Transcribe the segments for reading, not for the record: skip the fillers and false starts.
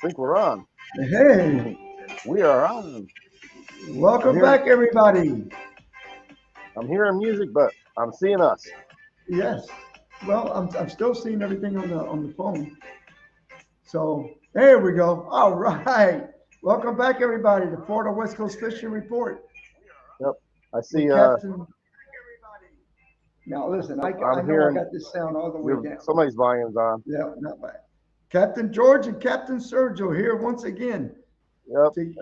think we're on. Hey, We are on. I'm welcome hearing back, everybody. I'm hearing music, but I'm seeing us. Yes. Well, I'm still seeing everything on the phone. So there we go. All right. Welcome back, everybody, to Florida West Coast Fishing Report Yep. I with see Captain. Now listen, I I'm know I hearing got this sound all the way your down. somebody's volume's on. Yeah, not bad. Captain George and Captain Sergio here once again. Yep. See,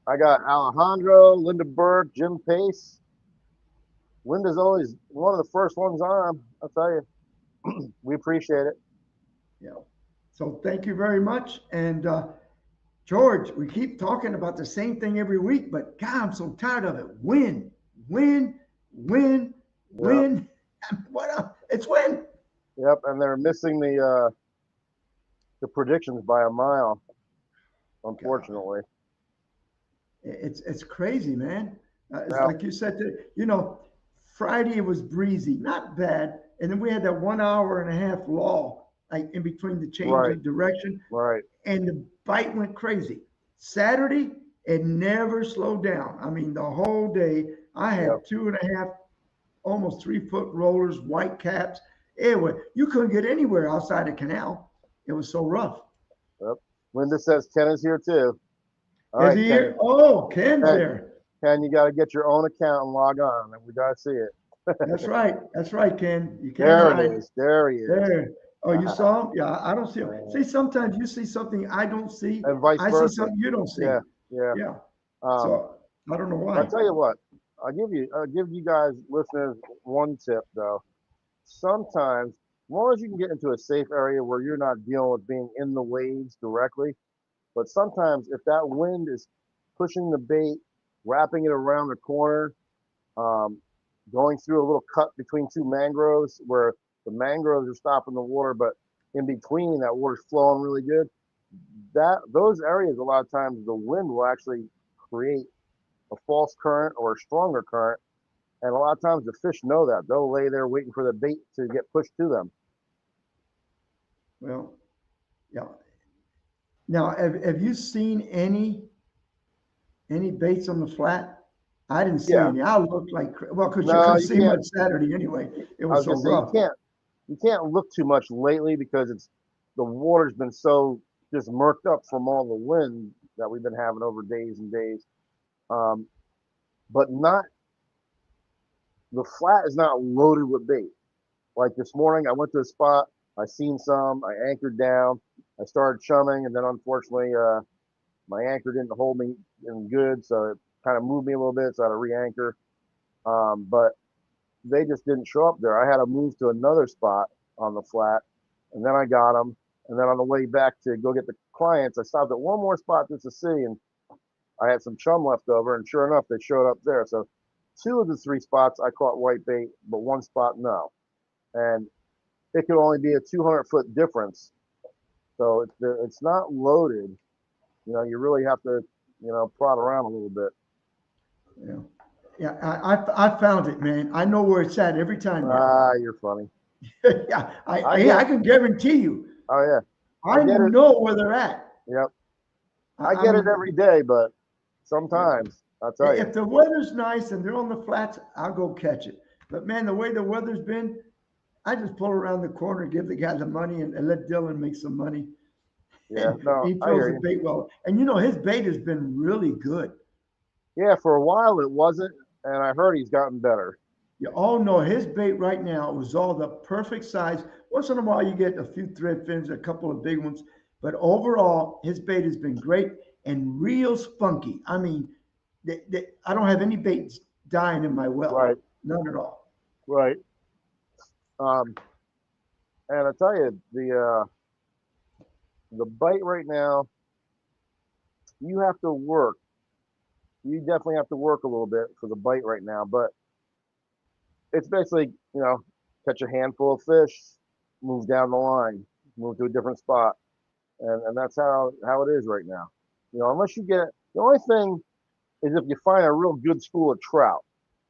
I got Alejandro, Linda Burke, Jim Pace. Linda's always one of the first ones on. I'll tell you. We appreciate it. you know. So thank you very much. And George, we keep talking about the same thing every week, but God, I'm so tired of it. Win, win, win, Yep. win. What? It's win. Yep. And they're missing the predictions by a mile, God, unfortunately. it's crazy, man. It's Now, like you said, Friday it was breezy, not bad, and then we had that 1 hour and a half lull, like in between the change right, of direction, right. and the bite went crazy. Saturday, it never slowed down. I mean, the whole day, I Yep. had 2.5 almost 3 foot rollers, white caps. Anyway, you couldn't get anywhere outside the canal. It was so rough. Yep. Linda says Ken is here too. All Is right, he Ken. here? Oh, Ken's Ken, there. Ken, you got to get your own account and log on, and we got to see it. That's right. That's right, Ken. You can't There it hide. is. There he is. There. Oh, you saw him? Yeah, I don't see him. Uh, See, sometimes you see something I don't see. and vice I see versa. something you don't see. Yeah, yeah. Yeah. Um, So I don't know I'll why. tell you what. I'll give you guys listeners one tip though. Sometimes, as long as you can get into a safe area where you're not dealing with being in the waves directly, but sometimes if that wind is pushing the bait, wrapping it around the corner, um, going through a little cut between two mangroves where the mangroves are stopping the water, but in between that water's flowing really good. Those areas, a lot of times the wind will actually create a false current or a stronger current, and a lot of times the fish know that. They'll lay there waiting for the bait to get pushed to them. Well, yeah. Now, have you seen any baits on the flat? I didn't see Yeah, any. I looked like well, because you no, couldn't you see can't. much Saturday anyway. It I was was so gonna say you rough. can't look too much lately because it's the water's been so just murked up from all the wind that we've been having over days and days. Um, but not the flat is not loaded with bait. Like this morning, I went to a spot, I seen some, I anchored down, I started chumming, and then unfortunately, my anchor didn't hold me in good, so it kind of moved me a little bit, so I had to re-anchor. But they just didn't show up there. I had to move to another spot on the flat, and then I got them. And then on the way back to go get the clients, I stopped at one more spot just to see, and I had some chum left over, and sure enough, they showed up there. So two of the three spots I caught white bait, but one spot no. And it could only be a 200-foot difference. So it's not loaded. You really have to, prod around a little bit. Yeah, yeah. I found it, man. I know where it's at every time now. Ah, you're funny. Yeah, I yeah, get I it. can guarantee you. Oh yeah, I I get it. know where they're at. Yep, I I get it mean, every day, but yeah. sometimes I'll tell you. If the weather's nice and they're on the flats, I'll go catch it. But man, the way the weather's been, I just pull around the corner, give the guy the money, and let Dylan make some money. Yeah, And no, he I throws hear the you. bait well. And you know, his bait has been really good. Yeah, for a while it wasn't, and I heard he's gotten better. You all know his bait right now was all the perfect size. Once in a while, you get a few thread fins, a couple of big ones, but overall, his bait has been great and real spunky. I mean, I don't have any baits dying in my well, Right, none at all. right. Um, and I tell you, the bite right now, you have to work. You definitely have to work a little bit for the bite right now, but it's basically, catch a handful of fish, move down the line, move to a different spot, and that's how it is right now. Unless you get the only thing is if you find a real good school of trout,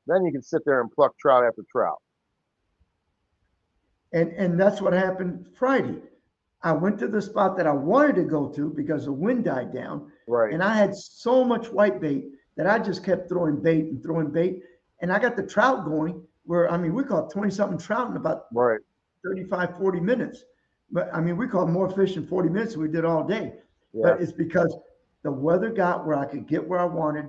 then you can sit there and pluck trout after trout. And that's what happened Friday. I went to the spot that I wanted to go to because the wind died down, Right. and I had so much white bait that I just kept throwing bait and throwing bait, and I got the trout going. Where I mean, we caught 20 something trout in about Right. 35, 40 minutes. But I mean, we caught more fish in 40 minutes than we did all day. Yeah. But it's because the weather got where I could get where I wanted,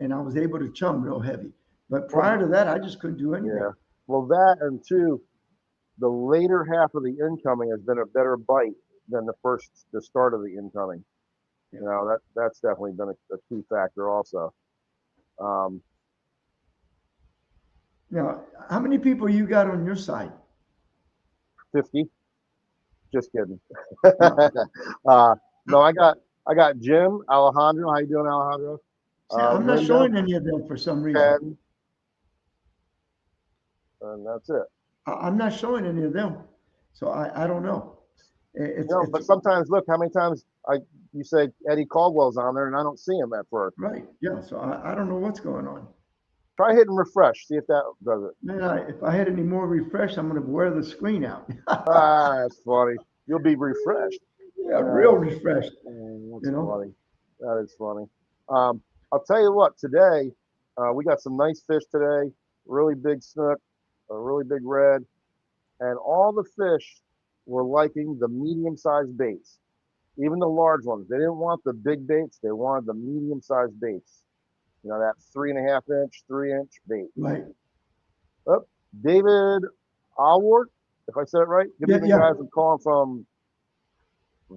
and I was able to chum real heavy. But prior to that, I just couldn't do anything. Yeah. Well, that and two, the later half of the incoming has been a better bite than the start of the incoming. Yeah. You know, that's definitely been a key factor also. Um, Now, how many people you got on your side? 50. Just kidding. Uh, No, I got Jim, Alejandro. How you doing, Alejandro? See, I'm not Linda, showing any of them for some reason. Ken, and that's it. I'm not showing any of them, so I don't know. It's No, it's but sometimes look how many times you say Eddie Caldwell's on there and I don't see him at first. right, yeah. So I don't know what's going on. Try hitting refresh, see if that does it. Man, if I had any more refresh, I'm going to wear the screen out. Ah, that's funny. You'll be refreshed. Yeah, real refreshed. That's You know. funny. That is funny. I'll tell you what. Today, we got some nice fish today. Really big snook, a really big red, and all the fish were liking the medium-sized baits. Even the large ones. They didn't want the big baits. They wanted the medium-sized baits. You know, that 3.5 inch, 3 inch bait. Right. Oh, David Alwart, if I said it right. Good Yeah, evening, yeah. guys. I'm calling from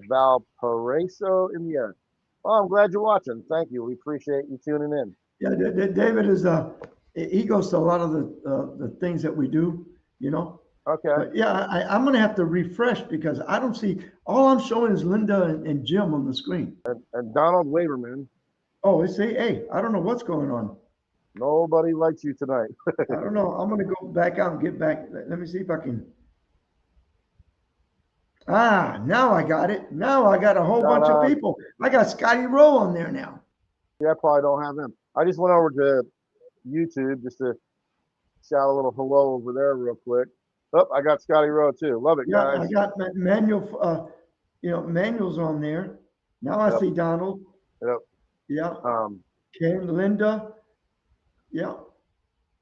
Valparaiso, Indiana. Oh, I'm glad you're watching. Thank you. We appreciate you tuning in. Yeah, David is he goes to a lot of the things that we do, you know. Okay. But yeah, I'm gonna have to refresh because I don't see all I'm showing is Linda and Jim on the screen. And Donald Waverman, Oh, it's hey, I don't know what's going on. nobody likes you tonight. I don't know. I'm gonna go back out and get back. Let me see if I can. Ah, now I got it. Now I got a whole bunch of people. I got Scotty Rowe on there now. Yeah, I probably don't have him. I just went over to YouTube just to shout a little hello over there real quick. Oh, I got Scotty Rowe too. Love it, Yeah, I guys. got Manuel. Manuel's on there. Now I Yep. see Donald. Yep. Yeah, Um, Ken, Linda. Yeah.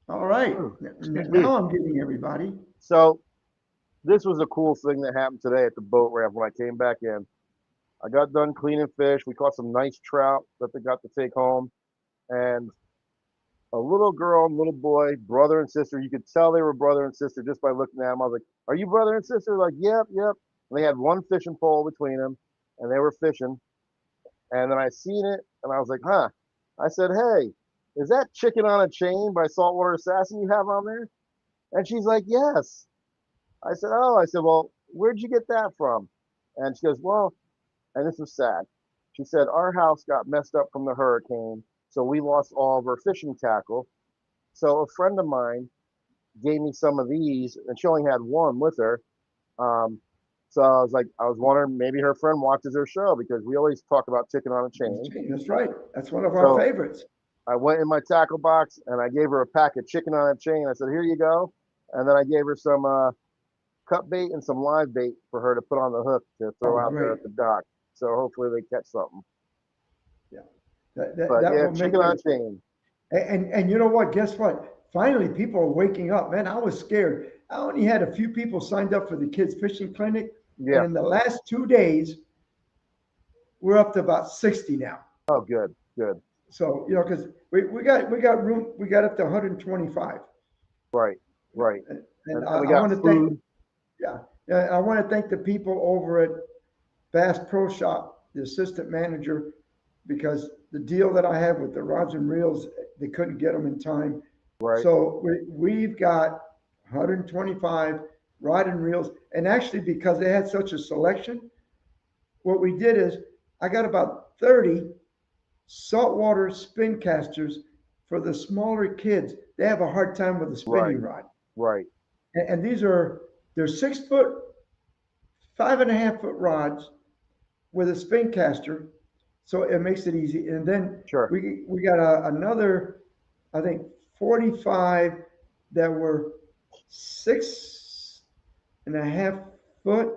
All right. excuse me. Now I'm getting everybody. So this was a cool thing that happened today at the boat ramp when I came back in. I got done cleaning fish. We caught some nice trout that they got to take home. And a little girl and little boy, brother and sister, you could tell they were brother and sister just by looking at them. I was like, "Are you brother and sister?" Like, "Yep, yep." And they had one fishing pole between them and they were fishing. And then I seen it and I was like, "Huh." I said, "Hey, is that Chicken on a Chain by Saltwater Assassin you have on there?" And she's like, "Yes." I said, "Oh." I said, "Well, where'd you get that from?" And she goes, "Well," and this was sad. She said, "Our house got messed up from the hurricane, so we lost all of our fishing tackle. So a friend of mine gave me some of these, and she only had one with her. Um, so I was wondering, maybe her friend watches her show because we always talk about Chicken on a Chain." That's right. That's one of our So favorites. I went in my tackle box and I gave her a pack of Chicken on a Chain. I said, "Here you go." And then I gave her some cut bait and some live bait for her to put on the hook to throw out there Great. at the dock. So hopefully they catch something. Yeah. But That yeah, will make Chicken on it. a Chain. And you know what? Guess what? Finally, people are waking up. Man, I was scared. I only had a few people signed up for the kids fishing clinic, and Yeah. in the last 2 days, we're up to about 60 now. Oh, good, good. So because we got room, we got up to 125. Right, right. And And we I got want to thank food. I want to thank the people over at Bass Pro Shop, the assistant manager, because the deal that I have with the rods and reels, they couldn't get them in time. Right. So we've got 125 rod and reels, and actually because they had such a selection, what we did is I got about 30 saltwater spin casters for the smaller kids. They have a hard time with the spinning rod, Right. and they're 6 foot, 5.5 foot rods with a spin caster, so it makes it easy. And then Sure. we got another, I think 45 that were 6.5 foot,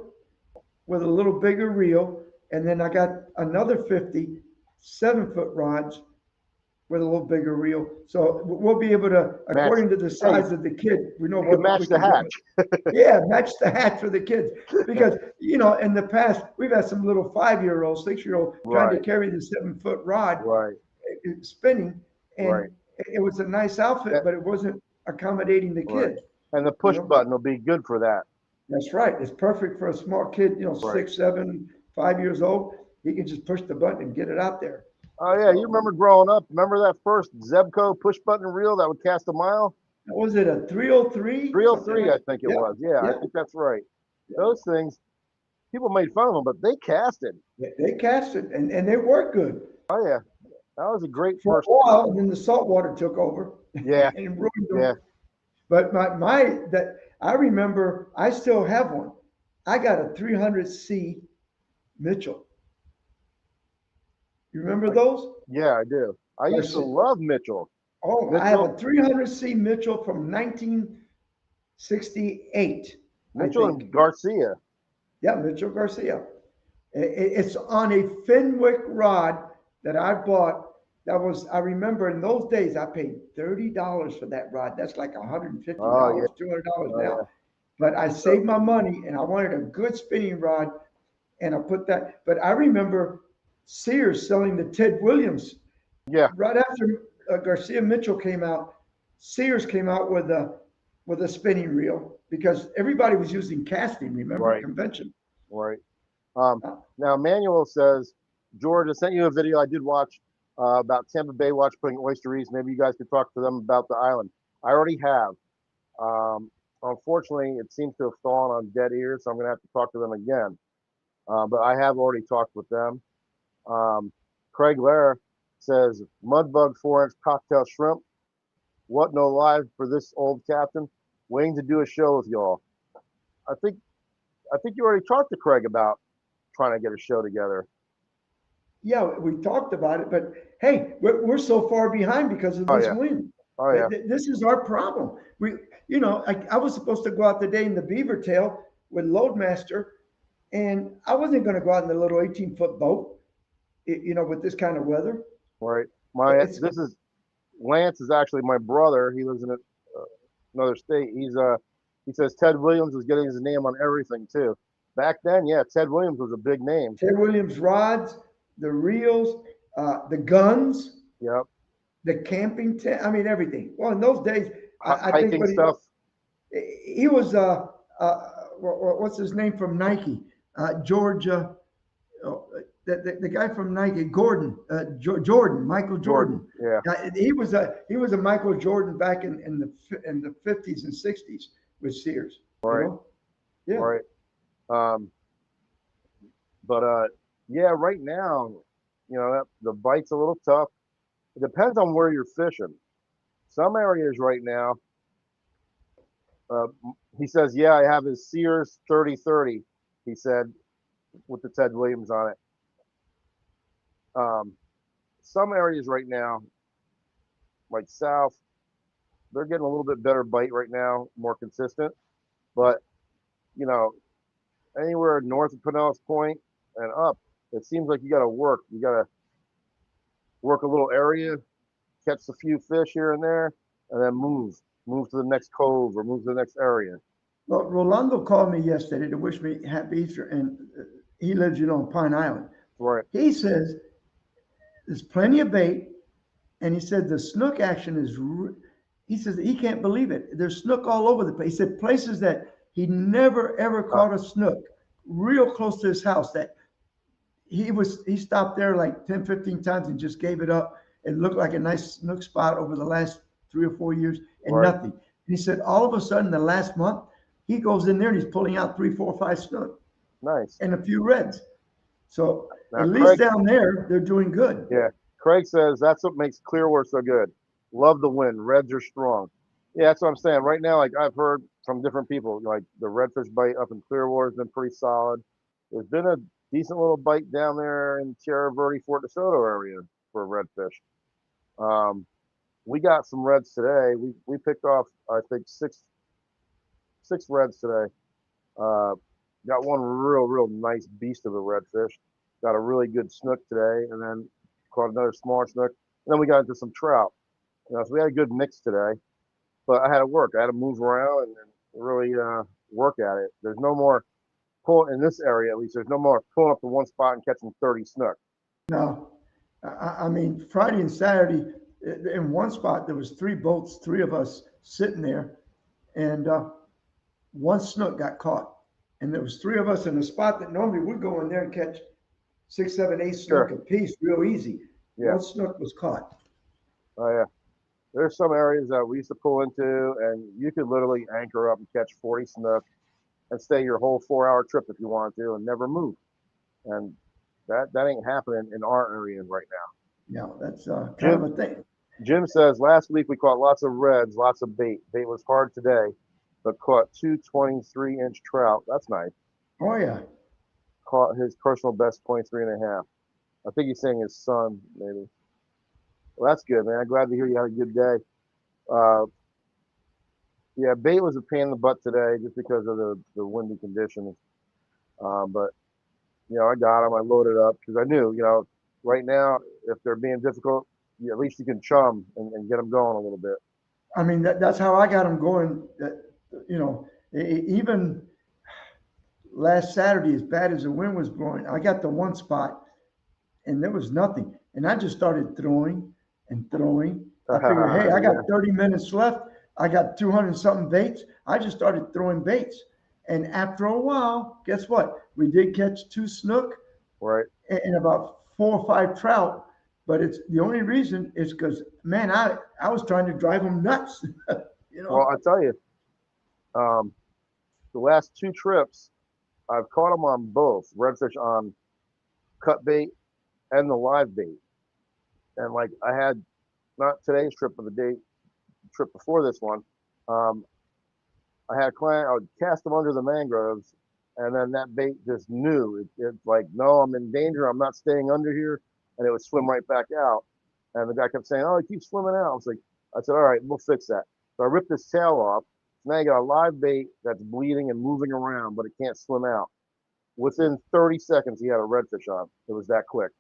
with a little bigger reel, and then I got another 50 7-foot rods with a little bigger reel. So we'll be able to, Match. according to the Hey, size of the kid, we know you can what match we the can go. hatch. Yeah, match the hatch for the kids. Because, in the past, we've had some little 5-year-olds, 6-year-old trying to Right, carry the 7-foot rod right, spinning. right. And it was a nice outfit, That- but it wasn't accommodating the right. kids. And the You push know, button will be good for that. that's right. It's perfect for a small kid, Right. 6, 7, 5 years old. He can just push the button and get it out there. Oh yeah, you remember growing up? Remember that first Zebco push button reel that would cast a mile? Was it a 303? 303, I think it Yeah, was. Yeah, I yeah. think that's right. Those things, people made fun of them, but they casted. They cast it, and they worked good Oh yeah, that was a great for a first. while, and then the salt water took over Yeah, and ruined them. yeah. But that I remember, I still have one. I got a 300C Mitchell. You remember those? Yeah, I do. I used to love Mitchell. Oh, I have a 300C Mitchell from 1968, I Mitchell think. and Garcia. Yeah, Mitchell Garcia. It's on a Fenwick rod that I bought. I remember in those days, I paid $30 for that rod. That's like $150, Oh yeah, $200 oh yeah. now. But I saved my money and I wanted a good spinning rod, and I put that. But I remember Sears selling the Ted Williams Yeah, right after Garcia Mitchell came out. Sears came out with a spinning reel because everybody was using casting. Remember, right, convention. right. Uh, Now Manuel says, George, I sent you a video I did watch about Tampa Bay Watch putting Oyster Reefs. Maybe you guys could talk to them about the island. I already have. Unfortunately, it seems to have fallen on dead ears, so I'm going to have to talk to them again. But I have already talked with them. Craig Lair says, Mudbug 4-inch cocktail shrimp. What no live for this old captain. Waiting to do a show with y'all. I think you already talked to Craig about trying to get a show together. Yeah, we talked about it, but hey, we're so far behind because of Oh this yeah. wind. Oh yeah. This is our problem. I was supposed to go out today in the Beaver Tail with Loadmaster, and I wasn't going to go out in the little 18-foot boat, with this kind of weather. Right. It's This is Lance is actually my brother. He lives in another state. He says Ted Williams was getting his name on everything too. Back then, yeah, Ted Williams was a big name. Ted Williams rods, the reels, the guns, Yep. the camping tent. I mean, everything. Well, in those days, I think Hiking stuff. he was what's his name from Nike? George, the guy from Nike, Gordon, Jordan, Michael Jordan. Yeah. He was a Michael Jordan back in the 50s and 60s with Sears. Right. Yeah. Right. But yeah, right now, the bite's a little tough. It depends on where you're fishing. Some areas right now, he says, yeah, I have his Sears 3030, he said, with the Ted Williams on it. Some areas right now, like south, they're getting a little bit better bite right now, more consistent. But, anywhere north of Pinellas Point and up, it seems like you got to work. You got to work a little area, catch a few fish here and there, and then move to the next cove or move to the next area. Well, Rolando called me yesterday to wish me happy Easter, and he lives, on Pine Island. Right. He says there's plenty of bait, and he said the snook action is. He says he can't believe it. There's snook all over the place. He said places that he never ever caught a snook, real close to his house. That he stopped there like 10, 15 times and just gave it up. It looked like a nice snook spot over the last 3 or 4 years, and nothing. And he said all of a sudden the last month he goes in there and he's pulling out 3, 4, 5 snook. Nice. And a few reds. So now, at least down there they're doing good. Yeah. Craig says that's what makes Clearwater so good. Love the wind. Reds are strong. Yeah, that's what I'm saying. Right now, like I've heard from different people, like the redfish bite up in Clearwater has been pretty solid. There's been a decent little bite down there in Tierra Verde, Fort DeSoto area for redfish. We got some reds today. We picked off, I think, six reds today. got one real nice beast of a redfish. Got a really good snook today, and then caught another smaller snook. And then we got into some trout. So we had a good mix today. But I had to work. I had to move around and really work at it. There's no more pull in this area, at least. There's no more pulling up to one spot and catching 30 snook. No, I mean, Friday and Saturday, in one spot, there was three boats, three of us sitting there, and one snook got caught. And there was three of us in a spot that normally we'd go in there and catch 6, 7, 8 snook Sure. a piece real easy. Yeah. One snook was caught. Oh yeah. There's some areas that we used to pull into, and you could literally anchor up and catch 40 snook and stay your whole 4-hour trip if you wanted to and never move. And that ain't happening in our area right now. No, that's kind of a thing. Jim says last week we caught lots of reds, lots of bait. Bait was hard today, but caught 2 23-inch trout. That's nice. Oh yeah. Caught his personal best 23.5. I think he's saying his son, maybe. Well, that's good, man. I'm glad to hear you had a good day. Yeah, bait was a pain in the butt today just because of the windy conditions. But I got them. I loaded up because I knew, right now, if they're being difficult, at least you can chum and get them going a little bit. I mean, that's how I got them going. Even last Saturday, as bad as the wind was blowing, I got to one spot and there was nothing. And I just started throwing and throwing. I figured, hey, I got 30 minutes left. I got 200 something baits. I just started throwing baits. And after a while, guess what? We did catch 2 snook, right, and about 4 or 5 trout. But it's the only reason is because, man, I was trying to drive them nuts. Well, I tell you, the last 2 trips, I've caught them on both redfish on cut bait and the live bait. And like I had not today's trip, but the trip before this one, I had a client. I would cast them under the mangroves, and then that bait just knew it's like, no, I'm in danger. I'm not staying under here, and it would swim right back out. And the guy kept saying, "Oh, it keeps swimming out." I said, "All right, we'll fix that." So I ripped his tail off. So now you got a live bait that's bleeding and moving around, but it can't swim out. Within 30 seconds, he had a redfish on. It was that quick.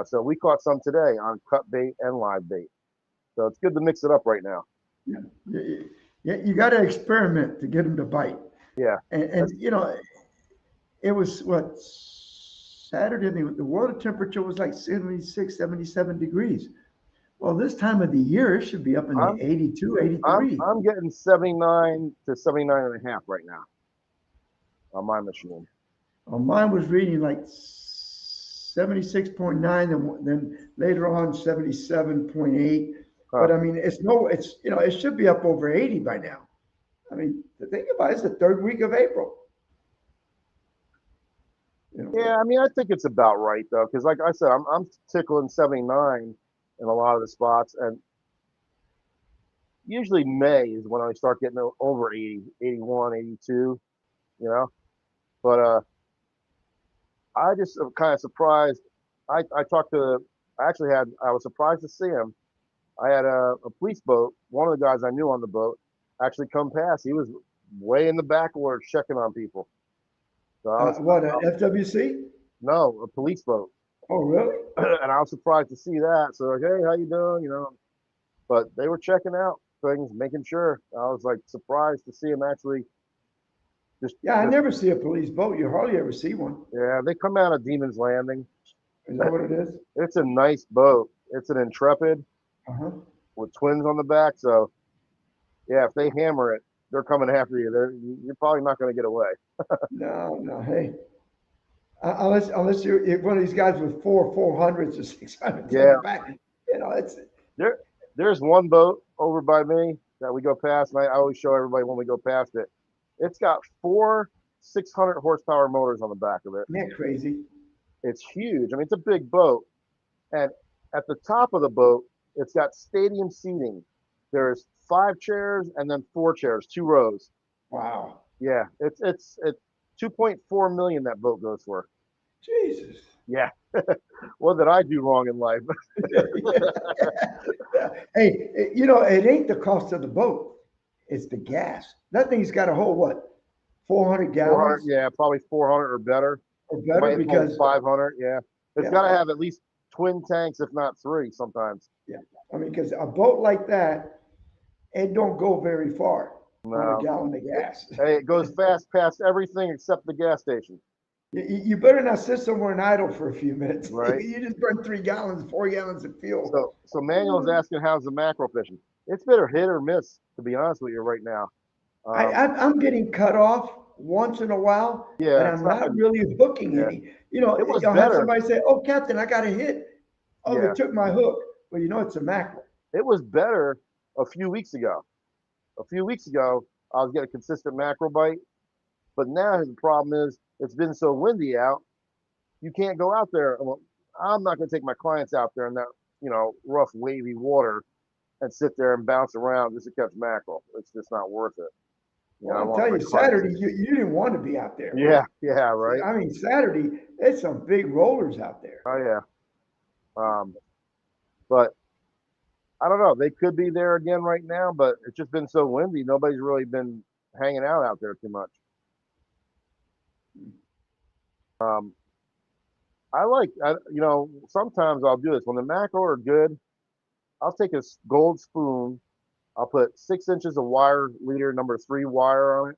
So we caught some today on cut bait and live bait. So it's good to mix it up right now. Yeah, you got to experiment to get them to bite. Yeah. And it was what, Saturday, the water temperature was like 76, 77 degrees. Well, this time of the year, it should be up in the 82, 83. I'm getting 79 to 79.5 right now on my machine. Well, mine was reading like 76.9, and then later on 77.8. But I mean, it should be up over 80 by now. I mean, the thing about it is the 3rd week of April. Yeah, I mean, I think it's about right though, because like I said, I'm tickling 79 in a lot of the spots, and usually May is when I start getting over 80, 81, 82. But I just am kind of surprised. I was surprised to see him. I had a police boat. One of the guys I knew on the boat actually come past. He was way in the backwater checking on people. So what, an FWC? No, a police boat. Oh, really? And I was surprised to see that. So like, hey, how you doing? But they were checking out things, making sure. I was like surprised to see him actually. I never see a police boat. You hardly ever see one. Yeah, they come out of Demon's Landing. Is that what it is? It's a nice boat. It's an Intrepid with twins on the back. So, yeah, if they hammer it, they're coming after you. You're probably not going to get away. No. Hey, unless you're one of these guys with 400s or 600s on the back. It's There's one boat over by me that we go past, and I always show everybody when we go past it. It's got 4 600 horsepower motors on the back of it. Isn't that crazy? It's huge. I mean, it's a big boat. And at the top of the boat, it's got stadium seating. There's 5 chairs and then 4 chairs, 2 rows. Wow. Yeah, it's 2.4 million that boat goes for. Jesus. Yeah. What did I do wrong in life? Hey, it ain't the cost of the boat. It's the gas. That thing's got to hold what? 400 400, gallons yeah, probably 400 or better. or It better might hold because 500, yeah. It's yeah, got to have at least twin tanks, if not three sometimes. yeah. I mean, because a boat like that, it don't go very far on a No. gallon of It, gas. hey, it goes fast past everything except the gas station, You better not sit somewhere and idle for a few minutes. right? You just burn 3 gallons, 4 gallons of fuel. So Manuel's asking how's the mackerel fishing. It's been a hit or miss, to be honest with you, right now. Um, I'm getting cut off once in a while, but yeah, it's I'm not not been. really hooking Yeah, any. it was You'll have better. somebody say, "Oh, Captain, I got a hit. Oh, they Yeah, took my hook." Well, it's a mackerel. it was better a few weeks ago. A few weeks ago, I was getting a consistent mackerel bite, but now the problem is it's been so windy out, you can't go out there. Well, I'm not going to take my clients out there in that rough, wavy water and sit there and bounce around just to catch mackerel. It's just not worth it. Well, I I'll want tell my you, clients Saturday, you didn't want to be out there. Yeah, yeah, right. I mean, Saturday, there's some big rollers out there. Oh yeah. But I don't know. They could be there again right now, but it's just been so windy. Nobody's really been hanging out there too much. Um, sometimes I'll do this when the mackerel are good. I'll take a gold spoon. I'll put 6 inches of wire leader number 3 wire on it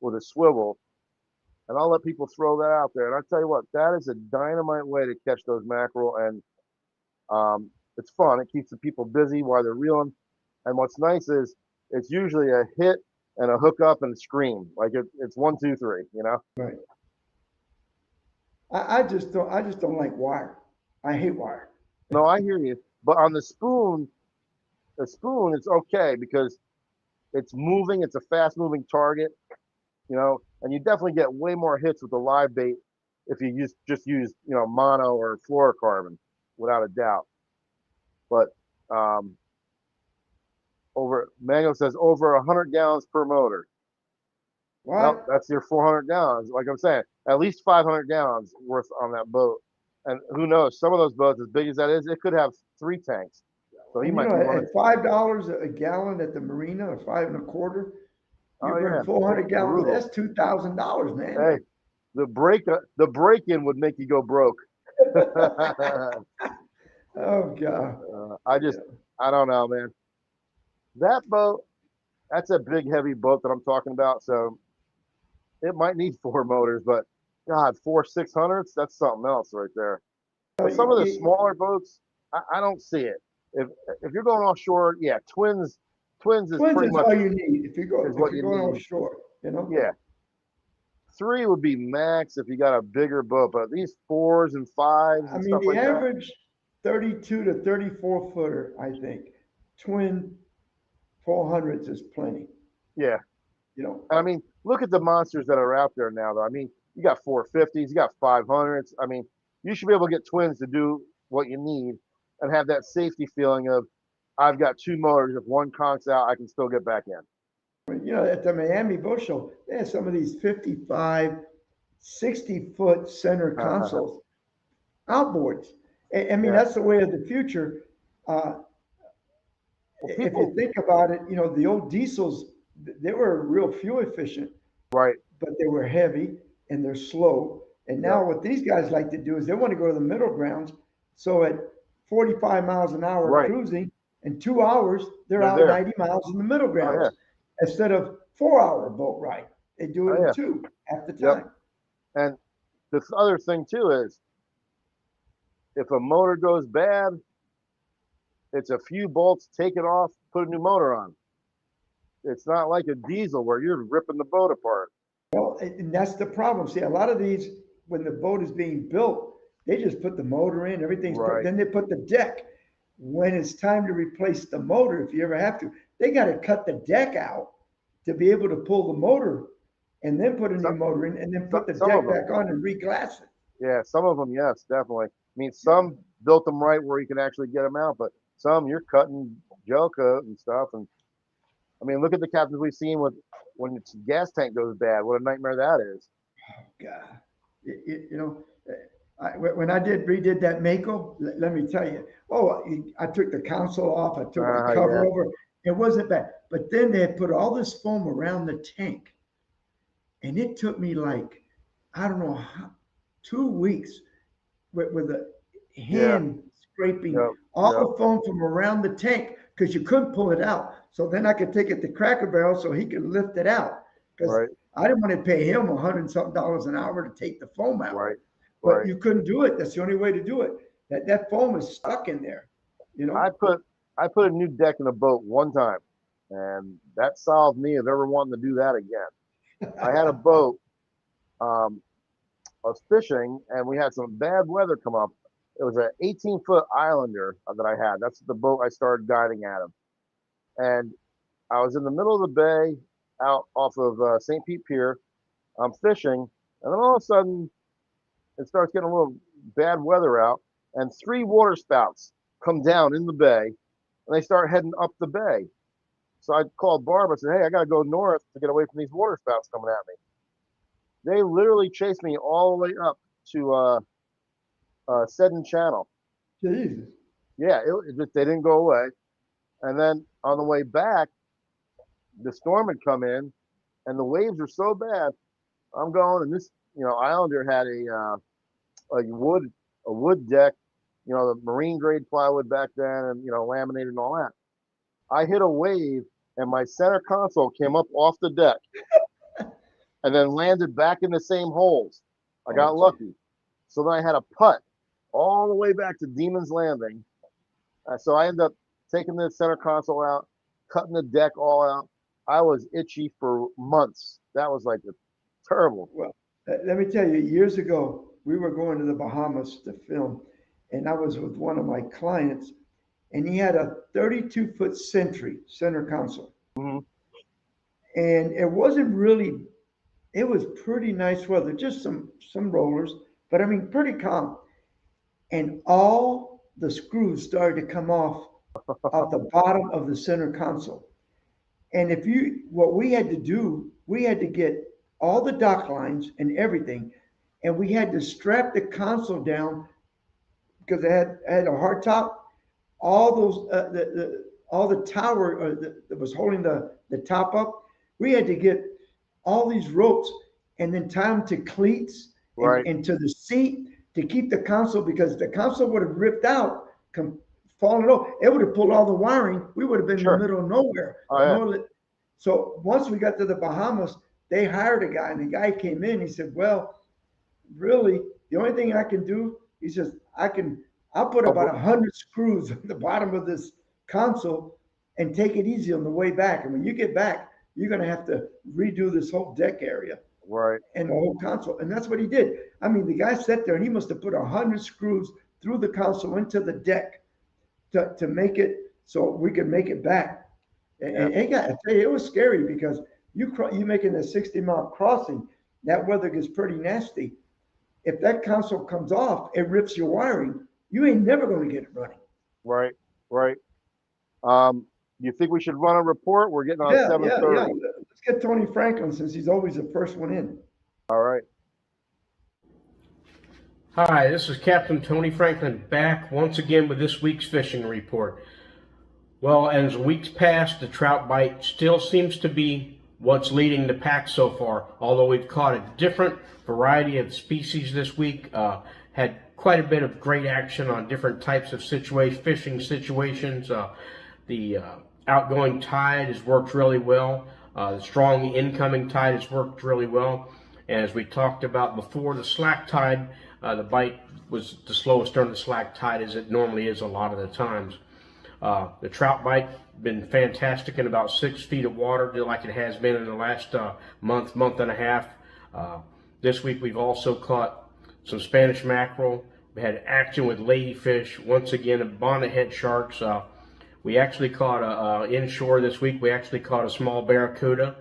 with a swivel, and I'll let people throw that out there. And I tell you what, that is a dynamite way to catch those mackerel, and it's fun. It keeps the people busy while they're reeling. And what's nice is it's usually a hit and a hook up and a scream. Like it's 1, 2, 3. Right. I just don't like wire. I hate wire. No, I hear you. But on the spoon, it's okay because it's moving. It's a fast moving target, and you definitely get way more hits with the live bait if you just use mono or fluorocarbon, without a doubt. But um, over Mango says over 100 gallons per motor. Well, What? that's your 400 gallons. Like I'm saying, at least 500 gallons worth on that boat. And who knows? Some of those boats, as big as that is, it could have 3 tanks. So he And might be running. at $5 a gallon at the marina, or 5.25, you Oh yeah, burn 400 gallons. brutal. That's $2,000, man. Hey, the break in would make you go broke. Oh God. I Yeah. I don't know, man. That boat, that's a big, heavy boat that I'm talking about. So it might need 4 motors, but God, 4 600s, that's something else right there. Uh, But some of the y- y- smaller boats, I don't see it. If you're going offshore, yeah, twins is Twins pretty is much all you need is if what you're you going need. offshore. Yeah, 3 would be max if you got a bigger boat. But these 4s and 5s I and mean, stuff the like that, average 32 to 34 footer, I think, twin 400s is plenty. yeah. You know, And I mean, look at the monsters that are out there now, though. I mean, you got 450s, you got 500s. I mean, you should be able to get twins to do what you need and have that safety feeling of, I've got 2 motors. If one conks out, I can still get back in. at the Miami Boat Show, they have some of these 55, 60-foot center Uh, consoles, outboards. I mean, yeah. that's the way of the future. Uh, Well, if you people, think about it, the old diesels, they were real fuel efficient, right. but they were heavy and they're slow. And Yep. now what these guys like to do is they want to go to the middle grounds. So at 45 miles an hour Right. cruising, in 2 hours, they're They're out there. 90 miles in the middle Oh, yeah. grounds. Instead of 4 hour boat ride, they do it Oh, in yeah. two at the Yep. time. And the other thing, too, is if a motor goes bad, it's a few bolts, take it off, put a new motor on. It's not like a diesel where you're ripping the boat apart. Well, and that's the problem. See, a lot of these, when the boat is being built, they just put the motor in, everything's Right. then they put the deck. When it's time to replace the motor, if you ever have to, they got to cut the deck out to be able to pull the motor and then put a new Some, motor in and then put the some of deck them. back on and reglass it. Yeah, some of them, yes, definitely. I mean, Yeah. some built them right where you can actually get them out, but some you're cutting gel coat and stuff. And I mean, look at the captains we've seen with when its gas tank goes bad. What a nightmare that is. God, you know, when I redid that Mako, let me tell you, I took the console off, I took the Yeah, cover over. It wasn't bad, but then they had put all this foam around the tank, And it took me like, I don't know, 2 weeks with a Yeah. hand scraping Yep. all Yep. the foam from around the tank because you couldn't pull it out. So then I could take it to Cracker Barrel so he could lift it out because Right. I didn't want to pay him $100 an hour to take the foam out. Right. But Right. you couldn't do it. That's the only way to do it. That foam is stuck in there, you I know. put I put a new deck in a boat one time, and that solved me of ever wanting to do that again. I had a boat. I was fishing, and we had some bad weather come up. It was an 18-foot Islander that I had. That's the boat I started guiding out of. And I was in the middle of the bay, out off of St. Pete Pier. I'm fishing, and then all of a sudden, it starts getting a little bad weather out, and three water spouts come down in the bay, and they start heading up the bay. So I called Barb. I said, "Hey, I got to go north to get away from these water spouts coming at me." They literally chased me all the way up to Seddon Channel. Jesus. Yeah, it just they didn't go away. And then on the way back, the storm had come in, and the waves were so bad. I'm going, and this Islander had a wood deck, the marine grade plywood back then, and laminated and all that. I hit a wave, and my center console came up off the deck, and then landed back in the same holes. I got lucky. So then I had a putt all the way back to Demon's Landing. So I ended up taking the center console out, cutting the deck all out. I was itchy for months. That was like terrible. Well, let me tell you, years ago, we were going to the Bahamas to film, and I was with one of my clients, and he had a 32-foot Century center console. Mm-hmm. And it was pretty nice weather, just some rollers, but I mean, pretty calm. And all the screws started to come off the bottom of the center console. And what we had to do, we had to get all the dock lines and everything, and we had to strap the console down because it had a hard top. All those all the tower that was holding the top up, we had to get all these ropes and then tie them to cleats Right. and to the seat to keep the console, because the console would have ripped out, fallen over. It would have pulled all the wiring. We would have been Sure. in the middle of nowhere. Oh, yeah. So once we got to the Bahamas, they hired a guy, and the guy came in. He said, "Well, really, the only thing I can do," he says, I'll put about 100 screws on the bottom of this console and take it easy on the way back. And when you get back, you're going to have to redo this whole deck area." Right. And the whole console. And that's what he did. I mean, the guy sat there and he must have put 100 screws through the console into the deck to make it so we could make it back. Yeah. And I tell you, it was scary because you making a 60-mile crossing, that weather gets pretty nasty. If that console comes off, it rips your wiring. You ain't never going to get it running. Right. Right. You think we should run a report? We're getting on 7:30. Yeah. Let's get Tony Franklin, since he's always the first one in. All right. Hi, this is Captain Tony Franklin back once again with this week's fishing report. Well, as weeks pass, the trout bite still seems to be what's leading the pack so far, although we've caught a different variety of species this week. Had quite a bit of great action on different types of fishing situations. The outgoing tide has worked really well. The strong incoming tide has worked really well. And as we talked about before, the slack tide, the bite was the slowest during the slack tide, as it normally is a lot of the times. The trout bite been fantastic in about 6 feet of water, just like it has been in the last month and a half. This week we've also caught some Spanish mackerel. We had action with ladyfish, once again, bonnethead sharks. We actually caught inshore this week. We actually caught a small barracuda.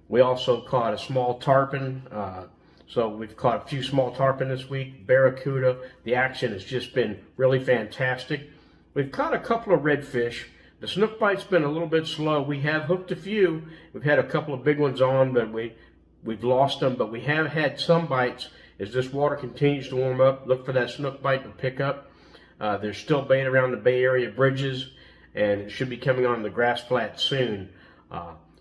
We also caught a small tarpon. So we've caught a few small tarpon this week, barracuda. The action has just been really fantastic. We've caught a couple of redfish. The snook bite's been a little bit slow. We have hooked a few. We've had a couple of big ones on, but we've lost them. But we have had some bites. As this water continues to warm up, look for that snook bite to pick up. There's still bait around the Bay Area bridges, and it should be coming on the grass flat soon.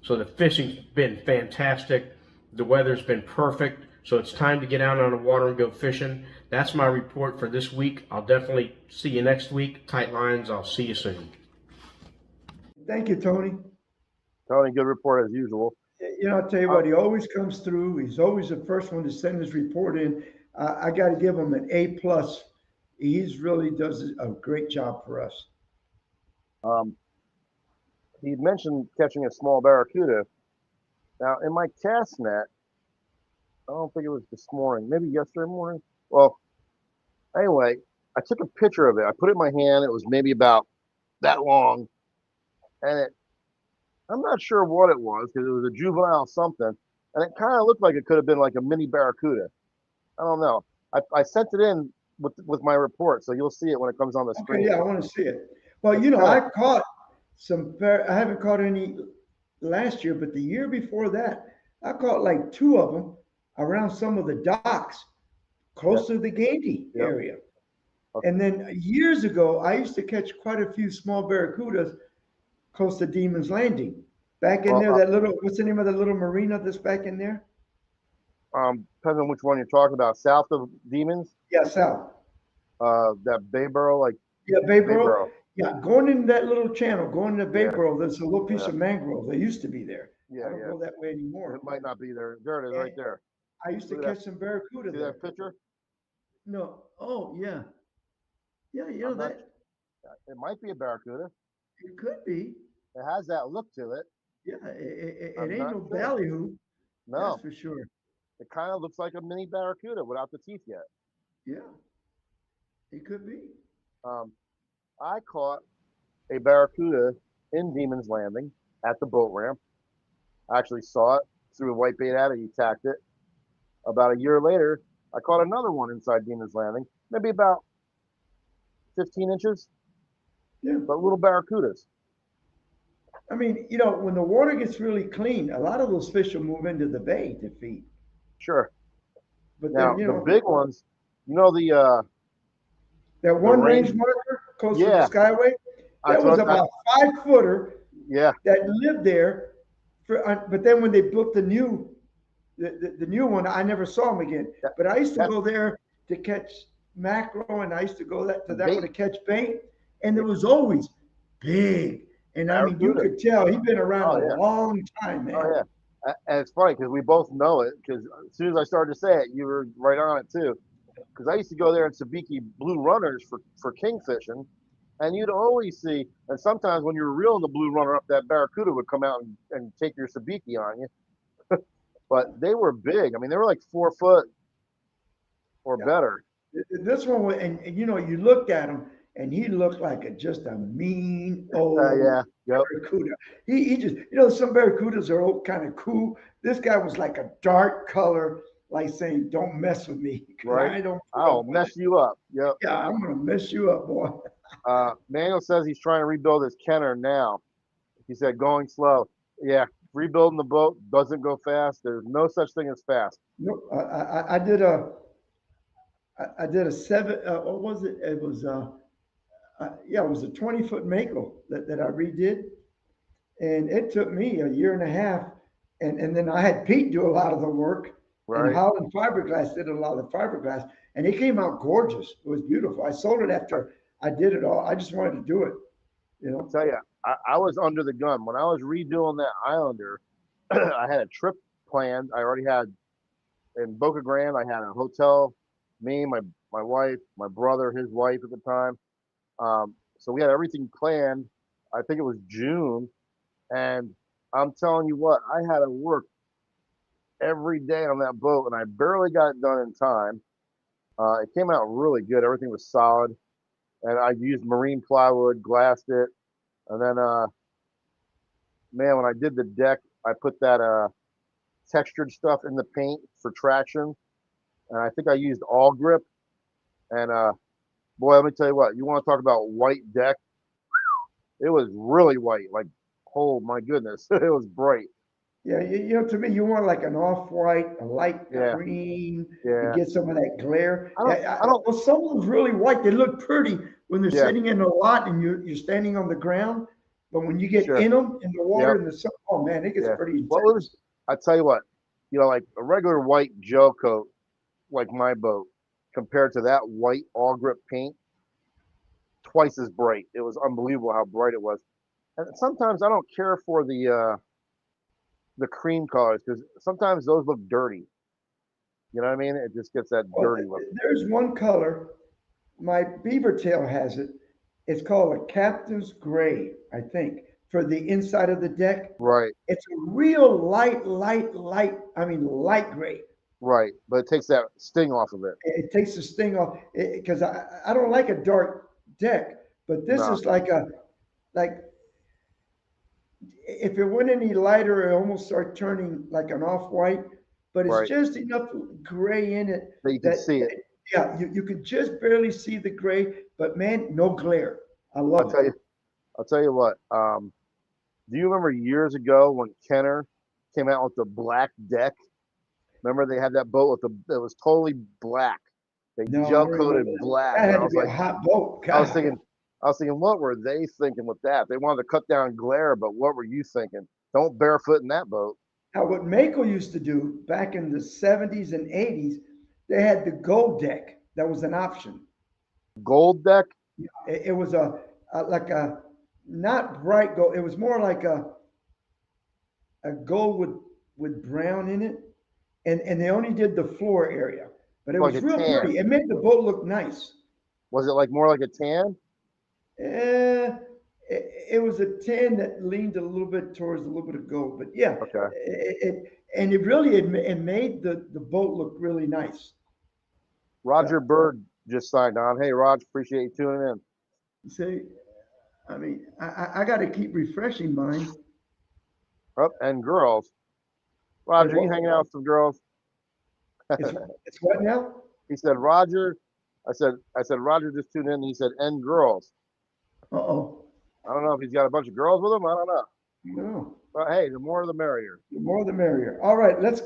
So the fishing's been fantastic. The weather's been perfect, so it's time to get out on the water and go fishing. That's my report for this week. I'll definitely see you next week. Tight lines, I'll see you soon. Thank you, Tony. Tony, good report as usual. You know, I'll tell you what, he always comes through. He's always the first one to send his report in. I got to give him an A+. He's really does a great job for us. He mentioned catching a small barracuda. Now, in my cast net, I don't think it was this morning, maybe yesterday morning. Well, anyway, I took a picture of it. I put it in my hand. It was maybe about that long. And I'm not sure what it was because it was a juvenile something. And it kind of looked like it could have been like a mini barracuda. I don't know. I sent it in with my report, so you'll see it when it comes on the screen. Okay, yeah, I want to see it. Well, you know, I caught some, I haven't caught any last year, but the year before that, I caught like 2 of them around some of the docks close to the Gandy area. Okay. And then years ago, I used to catch quite a few small barracudas close to Demon's Landing. Back in there, that little, what's the name of the little marina that's back in there? Depends on which one you're talking about. South of Demons? Yeah, south. That Bayboro, like. Yeah, Bayboro. Yeah, going in that little channel, going to Bayboro, there's a little piece of mangrove. They used to be there. Yeah, I don't go that way anymore. It might not be there. There it is, right there. I used to catch some barracuda See there. that picture? No. Oh, yeah. Yeah, you know that. It might be a barracuda. It could be. It has that look to it. Yeah, it I'm ain't not no sure. ballyhoo. No, That's for sure. it kind of looks like a mini barracuda without the teeth yet. Yeah, it could be. I caught a barracuda in Demon's Landing at the boat ramp. I actually saw it, threw a white bait at it, he tacked it. About a year later, I caught another one inside Demon's Landing, maybe about 15 inches. Yeah. But little barracudas. I mean, you know, when the water gets really clean, a lot of those fish will move into the bay to feed. Sure. But Now, then, you the know, big ones, you know, that one range range- marker close to the Skyway, I that was thought that- about 5-footer yeah, that lived there. But then when they built the new one, I never saw them again. But I used to go there to catch mackerel, and I used to go to that one to catch bait, and it was always big. And I mean, you could tell he'd been around a long time, man. Oh, yeah. And it's funny because we both know it because as soon as I started to say it, you were right on it too. Because I used to go there in Sabiki blue runners for kingfishing, and you'd always see, and sometimes when you were reeling the blue runner up, that barracuda would come out and take your Sabiki on you. But they were big. I mean, they were like 4 foot or better. This one, and you know, you looked at him, and he looked like just a mean old barracuda. He just, you know, some barracudas are old, kind of cool. This guy was like a dark color, like saying, "Don't mess with me." Right. I'll mess you up. Yep. Yeah, I'm gonna mess you up, boy. Manuel says he's trying to rebuild his Kenner now. He said going slow. Yeah, rebuilding the boat doesn't go fast. There's no such thing as fast. No, I did a 7. What was it? It was it was a 20-foot Mako that I redid, and it took me a year and a half, and then I had Pete do a lot of the work. Right. And Holland Fiberglass did a lot of the fiberglass, and it came out gorgeous. It was beautiful. I sold it after I did it all. I just wanted to do it, you know. I'll tell you, I was under the gun when I was redoing that Islander. I had a trip planned. I already had in Boca Grande. I had a hotel. Me, my wife, my brother, his wife at the time. So we had everything planned. I think it was June, and I'm telling you what, I had to work every day on that boat, and I barely got it done in time. It came out really good. Everything was solid, and I used marine plywood, glassed it, and then, man, when I did the deck, I put that textured stuff in the paint for traction, and I think I used all grip. And boy, let me tell you what, you want to talk about white deck? It was really white, like, oh my goodness, it was bright. Yeah, you know, to me, you want like an off-white, a light green, to get some of that glare. Well, some of them's really white. They look pretty when they're sitting in a lot and you're standing on the ground. But when you get in them, in the water, in the sun, oh man, it gets pretty intense. I tell you what, like a regular white gel coat, like my boat, compared to that white all grip paint, twice as bright. It was unbelievable how bright it was. And sometimes I don't care for the cream colors because sometimes those look dirty. You know what I mean? It just gets that Well, dirty look. there's one color. My beaver tail has it. It's called a captain's gray, I think, for the inside of the deck. Right, It's a real light, I mean, light gray. right. But it takes that sting off of it. It takes the sting off because I don't like a dark deck, but this No. is like if it went any lighter, it almost start turning like an off-white, but it's Right. just enough gray in it That you can see it. yeah, you could just barely see the gray, but man, no glare. I I'll love tell it. you. I'll tell you what. Do you remember years ago when Kenner came out with the black deck? Remember they had that boat with it was totally black. They No, I gel don't coated remember that. black. That And had I to was be a like, hot boat. I was God. thinking, what were they thinking with that? They wanted to cut down glare, but what were you thinking? Don't barefoot in that boat. Now, what Mako used to do back in the 70s and 80s, they had the gold deck. That was an option. Gold deck? It was like a not bright gold. It was more like a gold with brown in it, and they only did the floor area, but it Like was a real tan. pretty. It made the boat look nice. Was it like more like a tan? Eh, it was a tan that leaned a little bit towards a little bit of gold, but yeah, Okay. and it really it made the boat look really nice. Roger Bird just signed on. Hey, Rog, appreciate you tuning in. See, I mean, I got to keep refreshing mine. Oh, and girls. Roger, you hanging out with some girls? It's what now? He said, Roger. I said, Roger just tuned in. And he said, and girls. Uh-oh. I don't know if he's got a bunch of girls with him. I don't know. No. But hey, the more the merrier. The more the merrier. All right, let's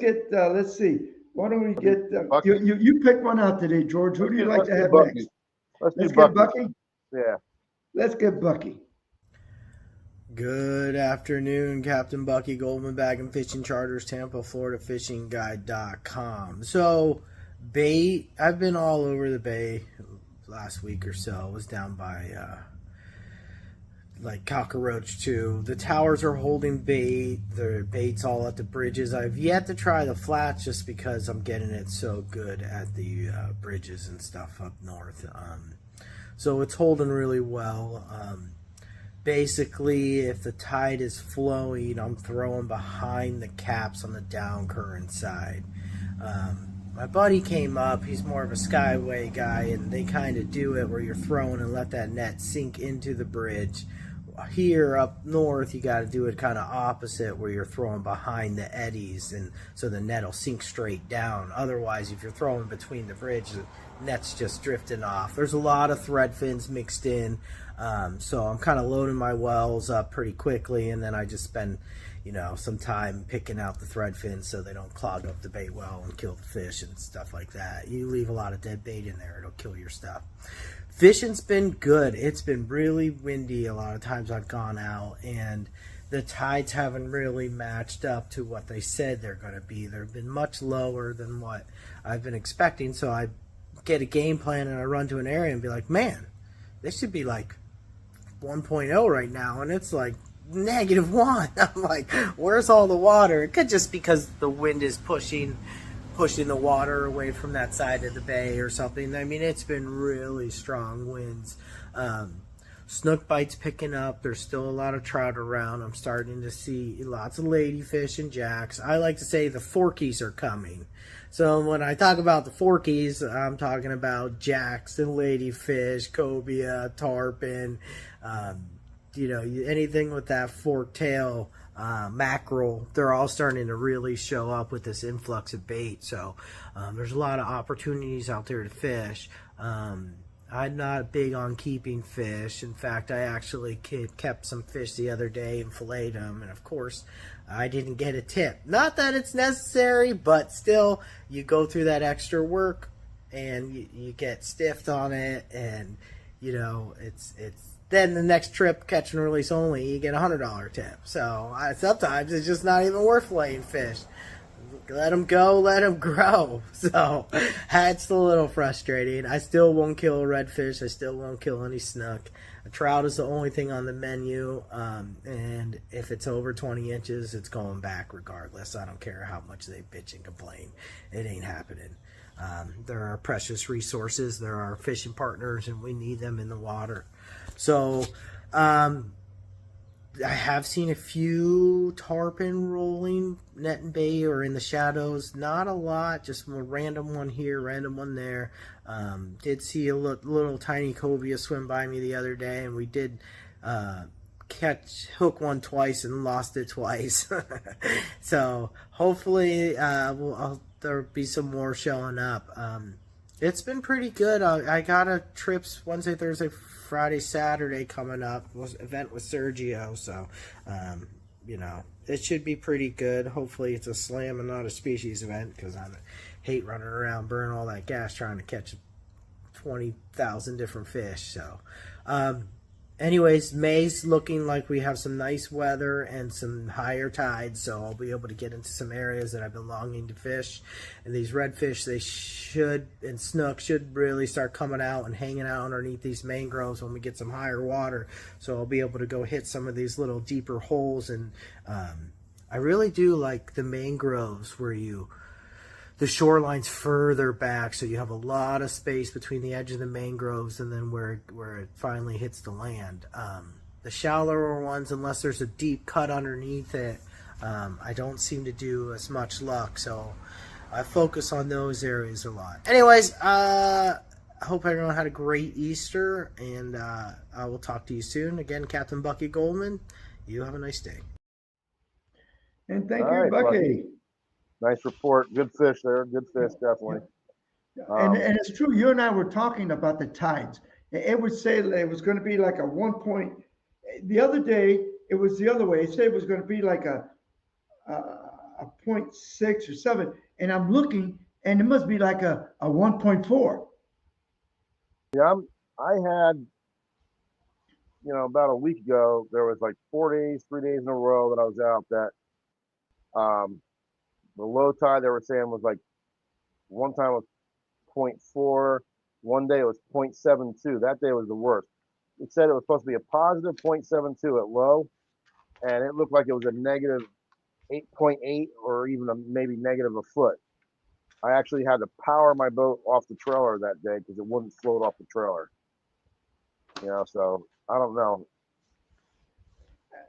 see. Why don't we get Bucky. you pick one out today, George? Who do you like to have Bucky. next? Let's Let's do get Bucky. Bucky. Yeah. Let's get Bucky. Good afternoon, Captain Bucky, Goldman Bag and Fishing Charters, Tampa, Florida Fishing Guide.com. So, bait, I've been all over the bay last week or so. I was down by like Cockroach too. The towers are holding bait. The bait's all at the bridges. I've yet to try the flats just because I'm getting it so good at the bridges and stuff up north. So it's holding really well. Basically, if the tide is flowing, I'm throwing behind the caps on the down current side. My buddy came up. He's more of a skyway guy, and they kind of do it where you're throwing and let that net sink into the bridge. Here up north, you got to do it kind of opposite, where you're throwing behind the eddies, and so the net will sink straight down. Otherwise, if you're throwing between the bridge, the net's just drifting off. There's a lot of thread fins mixed in, so I'm kind of loading my wells up pretty quickly, and then I just spend some time picking out the thread fins so they don't clog up the bait well and kill the fish and stuff like that. You leave a lot of dead bait in there, it'll kill your stuff. Fishing's been good. It's been really windy a lot of times I've gone out, and the tides haven't really matched up to what they said they're going to be. They've been much lower than what I've been expecting, so I get a game plan and I run to an area and be like, man, this should be like 1.0 right now, and it's like -1. I'm like, where's all the water? It could just because the wind is pushing the water away from that side of the bay or something. I mean, it's been really strong winds. Snook bites picking up. There's still a lot of trout around. I'm starting to see lots of ladyfish and jacks. I like to say the forkies are coming. So when I talk about the forkies, I'm talking about jacks and ladyfish, cobia, tarpon, anything with that fork tail, mackerel. They're all starting to really show up with this influx of bait. So there's a lot of opportunities out there to fish. I'm not big on keeping fish. In fact, I actually kept some fish the other day and filleted them. And of course, I didn't get a tip. Not that it's necessary, but still, you go through that extra work and you get stiffed on it. And, it's then the next trip, catch and release only, you get $100 tip. So sometimes it's just not even worth filleting fish. let them go, let them grow. So that's a little frustrating. I still won't kill a redfish. I still won't kill any snook. A trout is the only thing on the menu, and if it's over 20 inches, it's going back regardless. I don't care how much they bitch and complain. It ain't happening. There are precious resources. There are fishing partners, and we need them in the water. So I have seen a few tarpon rolling net and bait or in the shadows. Not a lot, just a random one here, random one there. Did see a little tiny cobia swim by me the other day, and we did hook one twice and lost it twice. So hopefully there'll be some more showing up. It's been pretty good. I got a trips Wednesday, Thursday, Friday, Saturday coming up. Event with Sergio, so it should be pretty good. Hopefully it's a slam and not a species event, because I hate running around burning all that gas trying to catch 20,000 different fish. So anyways, May's looking like we have some nice weather and some higher tides, so I'll be able to get into some areas that I've been longing to fish. And these redfish, and snook should really start coming out and hanging out underneath these mangroves when we get some higher water. So I'll be able to go hit some of these little deeper holes. And I really do like the mangroves where the shoreline's further back, so you have a lot of space between the edge of the mangroves and then where it finally hits the land. The shallower ones, unless there's a deep cut underneath it, I don't seem to do as much luck, so I focus on those areas a lot. Anyways, I hope everyone had a great Easter, and I will talk to you soon. Again, Captain Bucky Goldman, you have a nice day. And thank All you, right, Bucky. Nice report. Good fish there. Good fish, definitely. And it's true. You and I were talking about the tides. It would say that it was going to be like a 1 point. The other day, it was the other way. It said it was going to be like a 0.6 or 7. And I'm looking, and it must be like a 1.4. Yeah, I had, about a week ago, there was like 3 days in a row that I was out that the low tide they were saying was like, one time it was 0.4, one day it was 0.72. That day was the worst. It said it was supposed to be a positive 0.72 at low, and it looked like it was a negative 8.8 or even maybe negative a foot. I actually had to power my boat off the trailer that day because it wouldn't float off the trailer. So I don't know.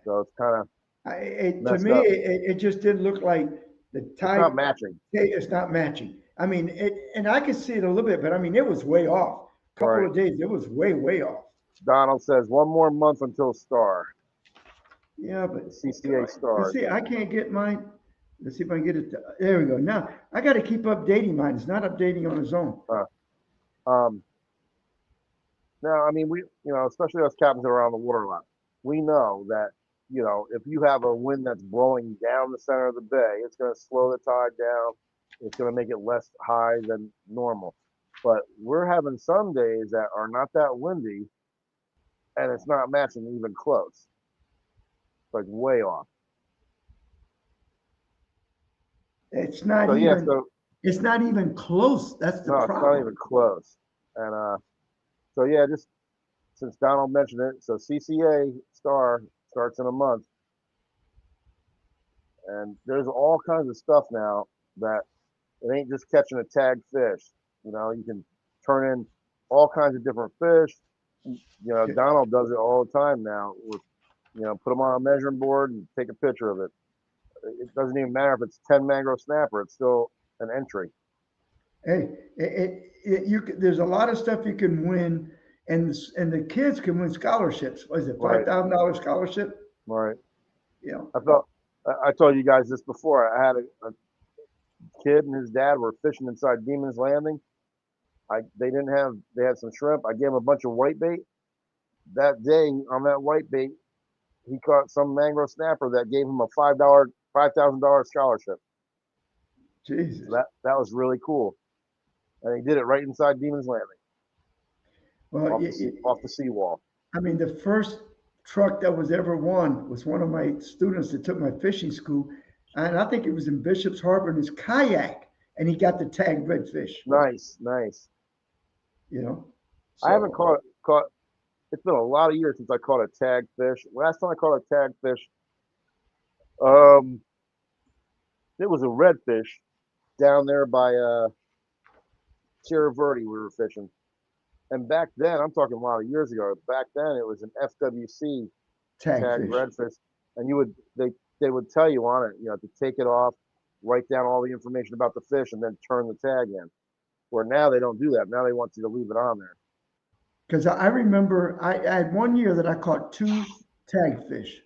So it's kind of To me, it just didn't look like the tide. It's not matching. It's not matching. I mean, and I can see it a little bit, but I mean, it was way off. A couple of days, it was way, way off. Donald says 1 more month until Star. Yeah, but CCA Star. You see, I can't get mine. Let's see if I can get it. There we go. Now I got to keep updating mine. It's not updating on its own. Now, I mean, we, especially us captains that are on the water a lot, we know that, if you have a wind that's blowing down the center of the bay, it's going to slow the tide down. It's going to make it less high than normal. But we're having some days that are not that windy, and it's not matching even close. It's like way off. It's not it's not even close. That's the problem. It's not even close. And just since Donald mentioned it, so CCA Star starts in a month. And there's all kinds of stuff now that it ain't just catching a tagged fish. You can turn in all kinds of different fish. Donald does it all the time now with, put them on a measuring board and take a picture of it. It doesn't even matter if it's 10 mangrove snapper, it's still an entry. Hey, there's a lot of stuff you can win, and the kids can win scholarships. What is it, $5,000 scholarship? Right. Yeah. I told you guys this before. I had a kid and his dad were fishing inside Demon's Landing. They had some shrimp. I gave him a bunch of whitebait. That day on that whitebait, he caught some mangrove snapper that gave him a $5,000 scholarship. Jesus. That was really cool. And he did it right inside Demon's Landing. Well, off the seawall. I mean, the first truck that was ever won was one of my students that took my fishing school. and I think it was in Bishop's Harbor in his kayak, and he got the tagged redfish. Nice, nice. You know, I haven't so, caught. It's been a lot of years since I caught a tag fish. Last time I caught a tag fish, um, it was a redfish down there by Tierra Verde. We were fishing, and back then, I'm talking a lot of years ago. Back then, it was an FWC tag tag fish. redfish, and they would tell you on it, to take it off, write down all the information about the fish, and then turn the tag in. Where now they don't do that. Now they want you to leave it on there. Because I remember I had 1 year that I caught 2 tag fish,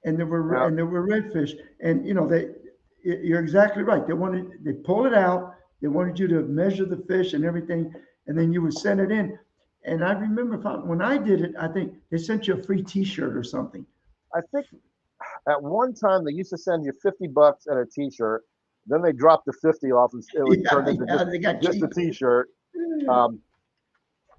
and there were Now, redfish, and you're exactly right. They pull it out. They wanted you to measure the fish and everything, and then you would send it in. And I remember when I did it, I think they sent you a free T-shirt or something. I think at one time they used to send you $50 and a T-shirt. Then they dropped the 50 off, and it was turned into they got just a cheap. T-shirt.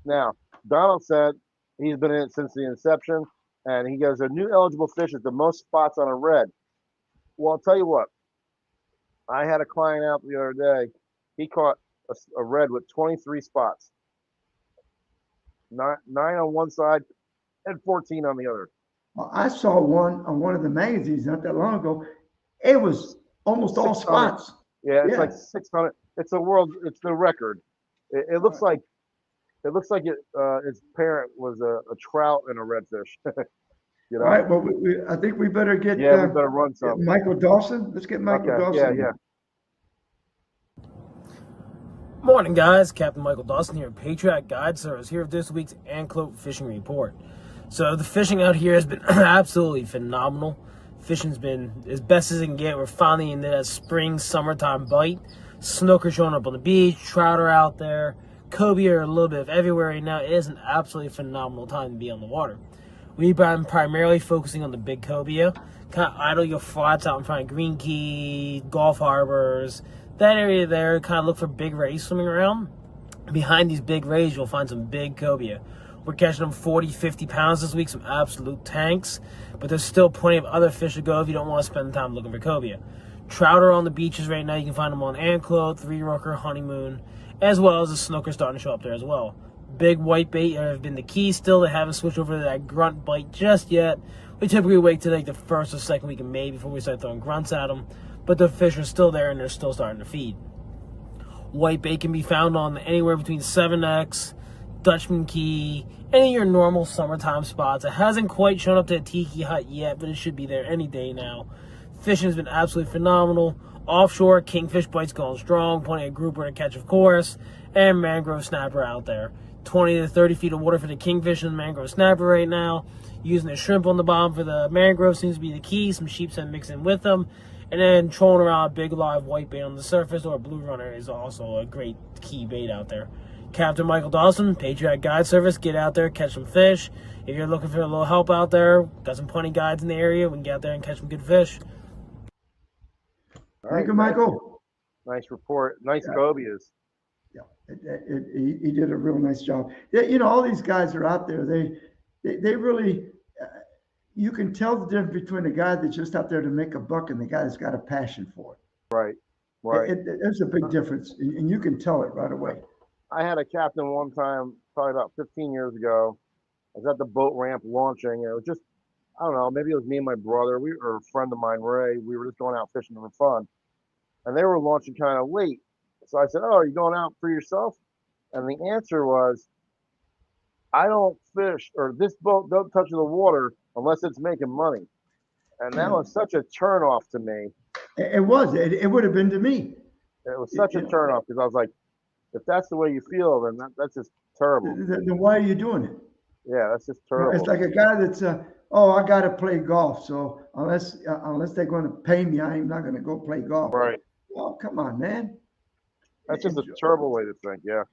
Now, Donald said he's been in it since the inception, and he goes, a new eligible fish is the most spots on a red. Well, I'll tell you what. I had a client out the other day. He caught a red with 23 spots, nine on one side and 14 on the other. Well, I saw one on one of the magazines not that long ago. It was almost all 600. spots. Yeah, it's Yeah. like 600. It's the record. It looks like its parent was a trout and a redfish. All right. Well, I think we better get We better run some. Michael Dawson. Let's get Michael Okay. Dawson. Yeah. Morning, guys. Captain Michael Dawson here, Patriot Guide Service, here with this week's Anclote Fishing Report. So the fishing out here has been absolutely phenomenal. Fishing's been as best as it can get. We're finally in that spring, summertime bite. Snook are showing up on the beach. Trout are out there. Cobia are a little bit of everywhere right now. It is an absolutely phenomenal time to be on the water. We've been primarily focusing on the big cobia. Kind of idle your flats out in front of Green Key, Gulf Harbors, that area there. Kind of look for big rays swimming around. Behind these big rays, you'll find some big cobia. We're catching them 40, 50 pounds this week, some absolute tanks. But there's still plenty of other fish to go if you don't want to spend time looking for cobia. Trout are on the beaches right now. You can find them on Anclote, Three Rooker, Honeymoon, as well as the snook are starting to show up there as well. Big white bait have been the key still. They haven't switched over to that grunt bite just yet. We typically wait till like the first or second week of May before we start throwing grunts at them. But the fish are still there and they're still starting to feed. White bait can be found on anywhere between 7X, Dutchman Key, any of your normal summertime spots. It hasn't quite shown up to a Tiki Hut yet, but it should be there any day now. Fishing has been absolutely phenomenal. Offshore, kingfish bites going strong, plenty of grouper to catch, of course, and mangrove snapper out there. 20 to 30 feet of water for the kingfish and the mangrove snapper right now. Using the shrimp on the bottom for the mangrove seems to be the key. Some sheepshead mixed in with them. And then trolling around a big live white bait on the surface or a blue runner is also a great key bait out there. Captain Michael Dawson, Patriot Guide Service. Get out there, catch some fish. If you're looking for a little help out there, got some plenty guides in the area. We can get out there and catch some good fish. Thank you, Michael. Nice report. Nice cobias. Yeah, he did a real nice job. Yeah, all these guys are out there. They really, you can tell the difference between a guy that's just out there to make a buck and the guy that's got a passion for it. Right. There's a big difference, and you can tell it right away. I had a captain one time, probably about 15 years ago. I was at the boat ramp launching, and it was just, I don't know, maybe it was me and my brother, or a friend of mine, Ray. We were just going out fishing for fun, and they were launching kind of late. So I said, "Oh, are you going out for yourself?" And the answer was, "I don't fish, or this boat don't touch the water unless it's making money." And that was such a turnoff to me. It was. It would have been to me. It was such a turnoff because I was like, if that's the way you feel, then that's just terrible. Then why are you doing it? Yeah, that's just terrible. It's like a guy that's, I got to play golf. So unless they're going to pay me, I'm not going to go play golf. Right. Well, come on, man. That's just a terrible way to think. Yeah.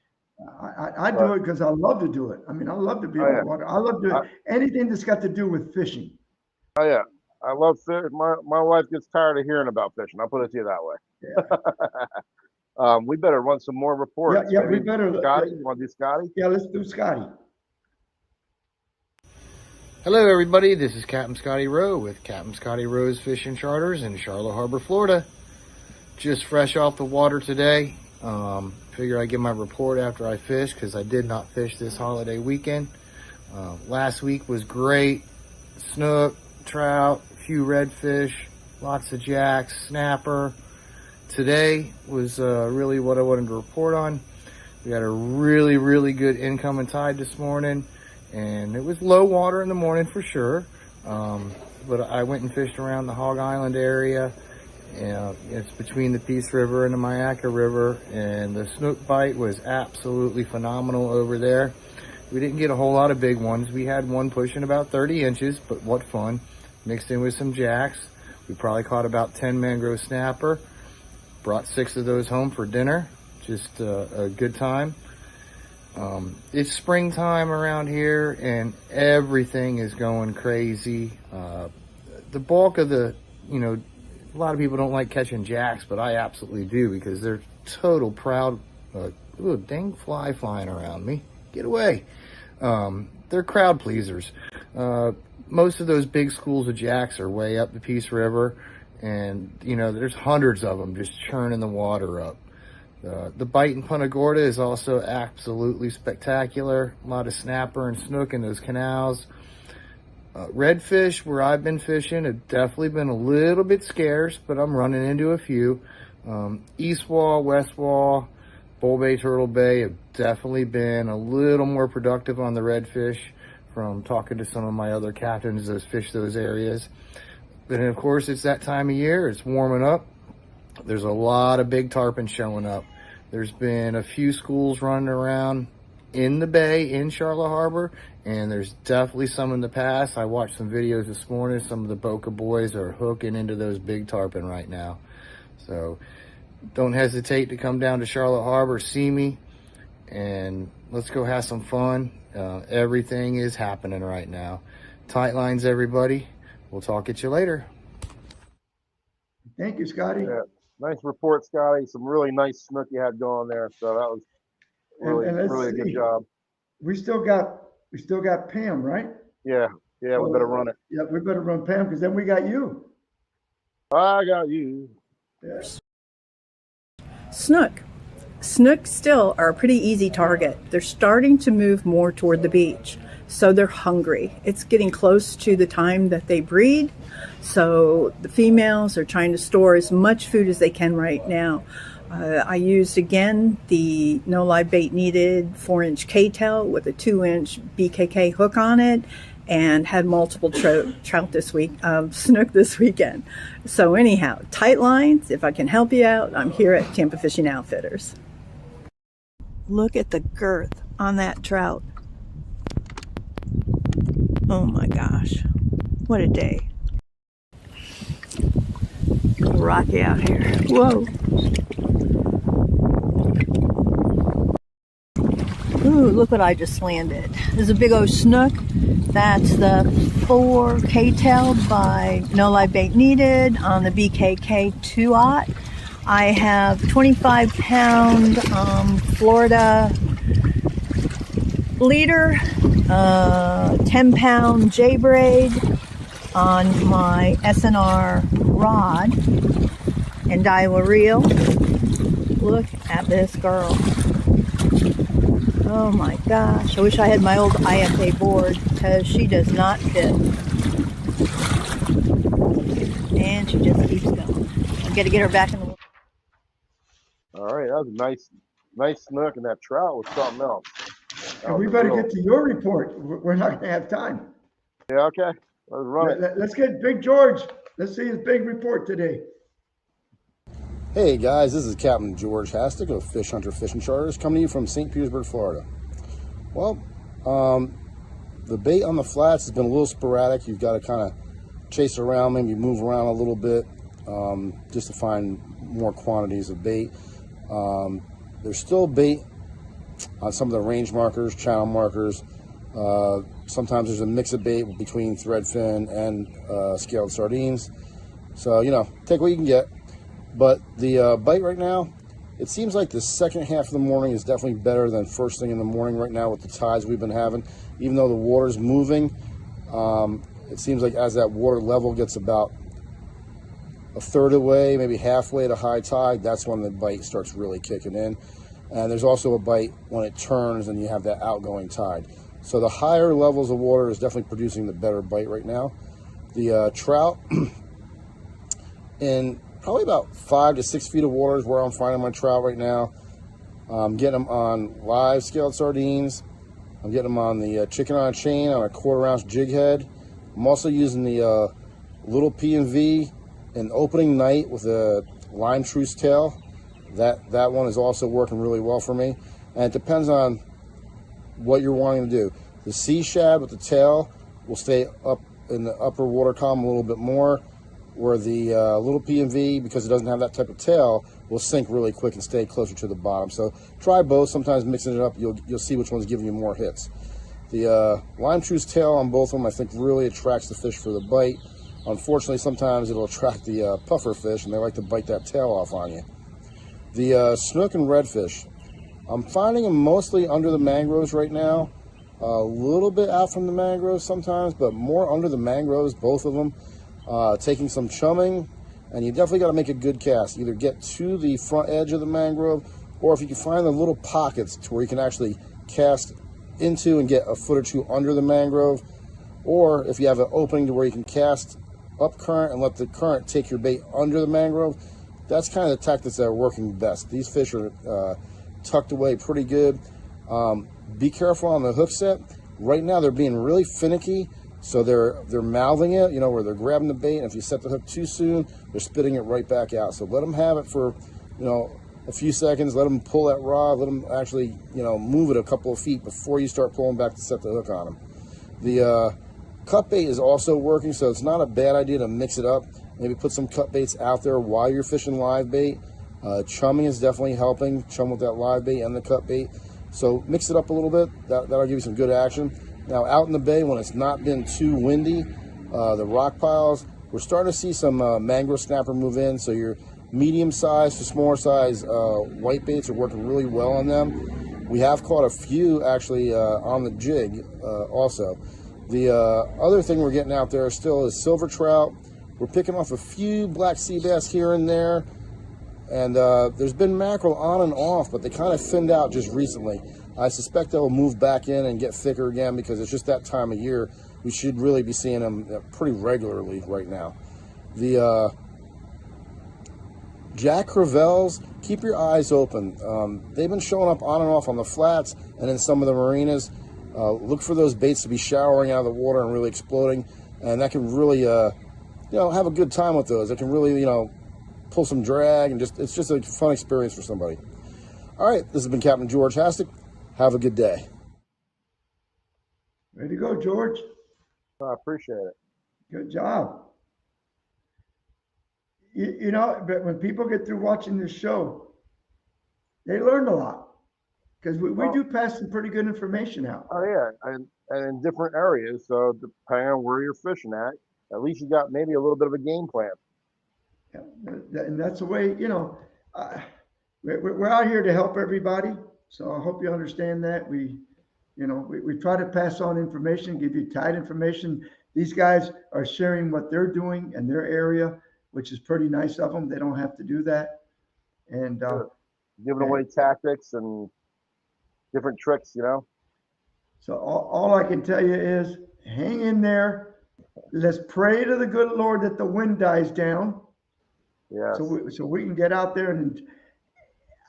I do it because I love to do it. I mean, I love to be on the water. I love to do anything that's got to do with fishing. Oh yeah, I love fish. My wife gets tired of hearing about fishing. I'll put it to you that way. Yeah. We better run some more reports. Yeah, we better. Scotty, you want to do Scotty? Yeah, let's do Scotty. Hello everybody, this is Captain Scotty Rowe with Captain Scotty Rowe's Fishing Charters in Charlotte Harbor, Florida. Just fresh off the water today. Figure I'd give my report after I fish because I did not fish this holiday weekend. Last week was great. Snook, trout, a few redfish, lots of jacks, snapper. Today was really what I wanted to report on. We had a really good incoming tide this morning. And it was low water in the morning for sure, but I went and fished around the Hog Island area. It's between the Peace River and the Myakka River, and the snook bite was absolutely phenomenal over there. We didn't get a whole lot of big ones. We had one pushing about 30 inches, but what fun. Mixed in with some jacks. We probably caught about 10 mangrove snapper. Brought 6 of those home for dinner. Just a good time. It's springtime around here and everything is going crazy. The bulk of a lot of people don't like catching jacks, but I absolutely do because they're total proud. Ooh, dang fly flying around me. Get away. They're crowd pleasers. Most of those big schools of jacks are way up the Peace River, and there's hundreds of them just churning the water up. The bite in Punta Gorda is also absolutely spectacular. A lot of snapper and snook in those canals. Redfish, where I've been fishing, have definitely been a little bit scarce, but I'm running into a few. East Wall, West Wall, Bull Bay, Turtle Bay have definitely been a little more productive on the redfish from talking to some of my other captains that fish those areas. But of course, it's that time of year. It's warming up. There's a lot of big tarpon showing up. There's been a few schools running around in the bay in Charlotte Harbor, and there's definitely some in the past. I watched some videos this morning. Some of the Boca boys are hooking into those big tarpon right now. So don't hesitate to come down to Charlotte Harbor, see me, and let's go have some fun. Everything is happening right now. Tight lines, everybody. We'll talk at you later. Thank you, Scotty. Yeah. Nice report, Scotty. Some really nice snook you had going there. So that was really, And let's really a good see. job. We still got Pam, right? Yeah, we better run it. Yeah, we better run Pam because then we got you. I got you. Yes. Snook. Snook still are a pretty easy target. They're starting to move more toward the beach, so they're hungry. It's getting close to the time that they breed, so the females are trying to store as much food as they can right now. I used again the No Live Bait Needed 4-inch K-tail with a 2-inch BKK hook on it, and had multiple trout this week, snook this weekend. So anyhow, tight lines. If I can help you out, I'm here at Tampa Fishing Outfitters. Look at the girth on that trout. Oh my gosh, what a day. Rocky out here. Whoa. Ooh, look what I just landed. There's a big old snook. That's the 4 K-tail by No Live Bait Needed on the BKK 2-aught. I have 25-pound Florida leader, 10-pound J-braid on my SNR rod and Daiwa reel. Look at this girl. Oh my gosh, I wish I had my old IFA board because she does not fit. And she just keeps going. I gotta get her back in the water. All right, that was a nice snook, and that trout was something else. And we better get to your report. We're not going to have time. Yeah, okay. Let's run it. Let's get Big George. Let's see his big report today. Hey guys, this is Captain George Hastic of Fish Hunter Fishing Charters coming to you from St. Petersburg, Florida. Well, the bait on the flats has been a little sporadic. You've got to kind of chase around, maybe move around a little bit just to find more quantities of bait. There's still bait on some of the range markers, channel markers. Sometimes there's a mix of bait between threadfin and scaled sardines. So, take what you can get. But the bite right now, it seems like the second half of the morning is definitely better than first thing in the morning right now with the tides we've been having. Even though the water's moving, It seems like as that water level gets about a third of the way, maybe halfway to high tide, that's when the bite starts really kicking in. And there's also a bite when it turns and you have that outgoing tide. So the higher levels of water is definitely producing the better bite right now. The trout in probably about 5 to 6 feet of water is where I'm finding my trout right now. I'm getting them on live scaled sardines. I'm getting them on the chicken on a chain on a 1/4 ounce jig head. I'm also using the little P&V in opening night with a lime truce tail. That one is also working really well for me. And it depends on what you're wanting to do. The sea shad with the tail will stay up in the upper water column a little bit more, where the little P&V, because it doesn't have that type of tail, will sink really quick and stay closer to the bottom. So try both. Sometimes mixing it up, you'll see which one's giving you more hits. The lime truce tail on both of them, I think, really attracts the fish for the bite. Unfortunately, sometimes it'll attract the puffer fish, and they like to bite that tail off on you. The snook and redfish, I'm finding them mostly under the mangroves right now. A little bit out from the mangroves sometimes, but more under the mangroves, both of them. Taking some chumming, and you definitely got to make a good cast. Either get to the front edge of the mangrove, or if you can find the little pockets to where you can actually cast into and get a foot or two under the mangrove, or if you have an opening to where you can cast up current and let the current take your bait under the mangrove, that's kind of the tactics that are working best. These fish are tucked away pretty good. Be careful on the hook set. Right now they're being really finicky, so they're mouthing it, where they're grabbing the bait, and if you set the hook too soon, they're spitting it right back out. So let them have it for, a few seconds. Let them pull that rod. Let them actually, move it a couple of feet before you start pulling back to set the hook on them. The cut bait is also working, so it's not a bad idea to mix it up. Maybe put some cut baits out there while you're fishing live bait. Chumming is definitely helping. Chum with that live bait and the cut bait. So mix it up a little bit. That'll give you some good action. Now out in the bay, when it's not been too windy, the rock piles, we're starting to see some mangrove snapper move in. So your medium size to smaller size white baits are working really well on them. We have caught a few actually on the jig also. The other thing we're getting out there still is silver trout. We're picking off a few black sea bass here and there. And there's been mackerel on and off, but they kind of thinned out just recently. I suspect they'll move back in and get thicker again because it's just that time of year. We should really be seeing them pretty regularly right now. The Jack Crevalles, keep your eyes open. They've been showing up on and off on the flats and in some of the marinas. Look for those baits to be showering out of the water and really exploding, and that can really, have a good time with those. It can really, pull some drag, and it's just a fun experience for somebody. All right, this has been Captain George Hastic. Have a good day. Way to go, George. I appreciate it. Good job. But when people get through watching this show, they learned a lot because we do pass some pretty good information out. Oh yeah, and in different areas. So depending on where you're fishing at least you got maybe a little bit of a game plan. Yeah, and that's the way, we're out here to help everybody. So I hope you understand that. We try to pass on information, give you tight information. These guys are sharing what they're doing in their area, which is pretty nice of them. They don't have to do that. And giving away tactics and different tricks, So all I can tell you is hang in there. Let's pray to the good Lord that the wind dies down. Yeah. So we can get out there, and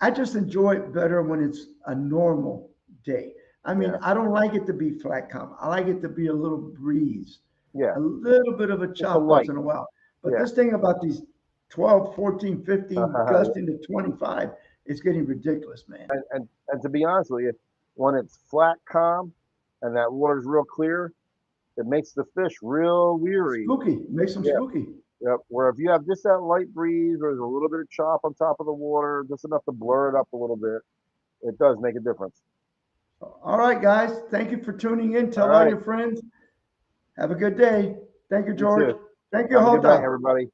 I just enjoy it better when it's a normal day. I mean, I don't like it to be flat calm. I like it to be a little breeze. Yeah. A little bit of a chop once in a while. But this thing about these 12, 14, 15, gusting to 25, it's getting ridiculous, man. And to be honest with you, when it's flat calm and that water's real clear, it makes the fish real weary. Spooky. It makes them spooky. Yep. Where if you have just that light breeze or there's a little bit of chop on top of the water, just enough to blur it up a little bit, it does make a difference. All right, guys. Thank you for tuning in. Tell all your friends. Have a good day. Thank you, George. You Thank you, Have a good night, Hota. everybody.